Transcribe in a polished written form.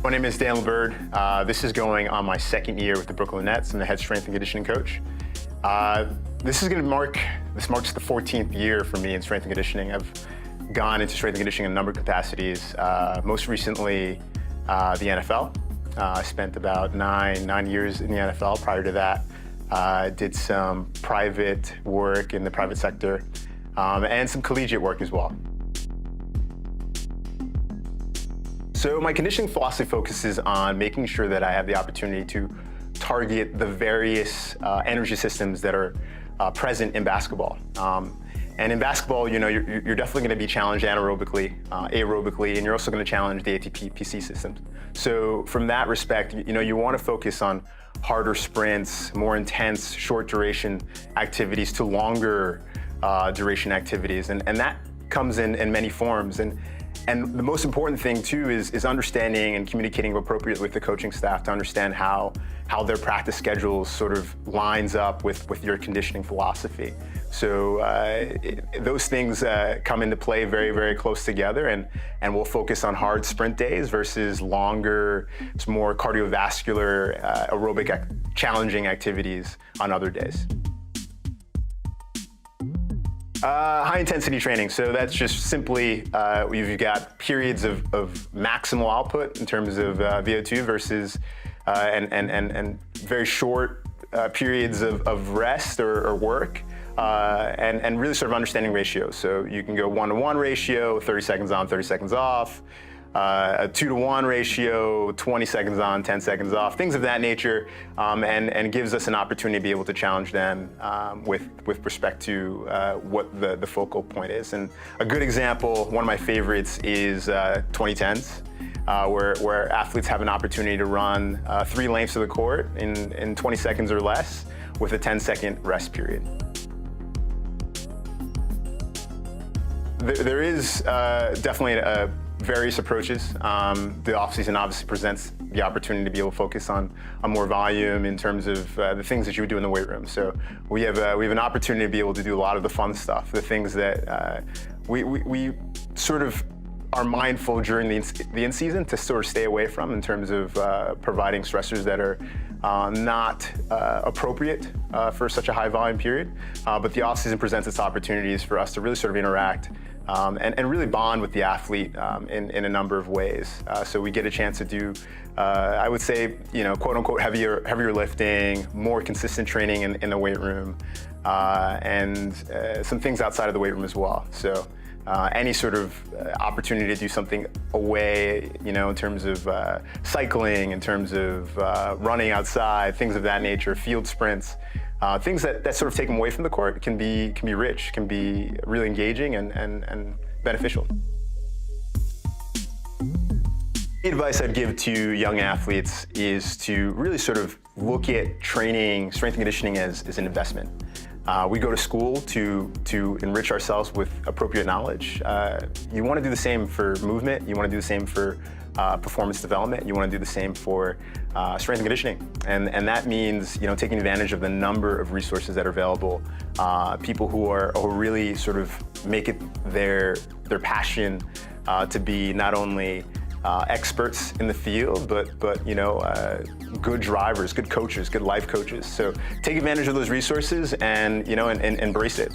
My name is Dan Liburd. This is going on my second year with the Brooklyn Nets. I'm the head strength and conditioning coach. This marks the 14th year for me in strength and conditioning. I've gone into strength and conditioning in a number of capacities. Most recently, the NFL. I spent about nine years in the NFL. Prior to that, I did some private work in the private sector and some collegiate work as well. So my conditioning philosophy focuses on making sure that I have the opportunity to target the various energy systems that are present in basketball. And in basketball, you're definitely going to be challenged anaerobically, aerobically, and you're also going to challenge the ATP PC systems. So from that respect, you want to focus on harder sprints, more intense, short duration activities to longer duration activities, and that comes in many forms. And the most important thing too is understanding and communicating appropriately with the coaching staff to understand how their practice schedules sort of lines up with your conditioning philosophy. So those things come into play very, very close together, and we'll focus on hard sprint days versus longer, more cardiovascular, aerobic, challenging activities on other days. High intensity training. So that's just simply, you've got periods of maximal output in terms of VO2 versus, and very short periods of rest or work, and really sort of understanding ratios. So you can go 1-to-1 ratio, 30 seconds on, 30 seconds off, a 2-to-1 ratio, 20 seconds on, 10 seconds off, things of that nature, and gives us an opportunity to be able to challenge them with respect to what the focal point is. And a good example, one of my favorites is 2010s, where athletes have an opportunity to run 3 lengths of the court in 20 seconds or less with a 10-second rest period. There is definitely various approaches. The off-season obviously presents the opportunity to be able to focus on more volume in terms of the things that you would do in the weight room. So we have an opportunity to be able to do a lot of the fun stuff, the things that we sort of are mindful during the in-season to sort of stay away from in terms of providing stressors that are not appropriate for such a high volume period. But the off-season presents its opportunities for us to really sort of interact and really bond with the athlete in a number of ways. So we get a chance to do, I would say, quote unquote, heavier lifting, more consistent training in the weight room, and some things outside of the weight room as well. So any sort of opportunity to do something away, in terms of cycling, in terms of running outside, things of that nature, field sprints, things that sort of take them away from the court can be rich, can be really engaging and beneficial. The advice I'd give to young athletes is to really sort of look at training, strength and conditioning as an investment. We go to school to enrich ourselves with appropriate knowledge. You want to do the same for movement. You want to do the same for performance development. You want to do the same for strength and conditioning. And that means, taking advantage of the number of resources that are available. People who really sort of make it their passion to be not only experts in the field, but good drivers, good coaches, good life coaches. So take advantage of those resources and embrace it.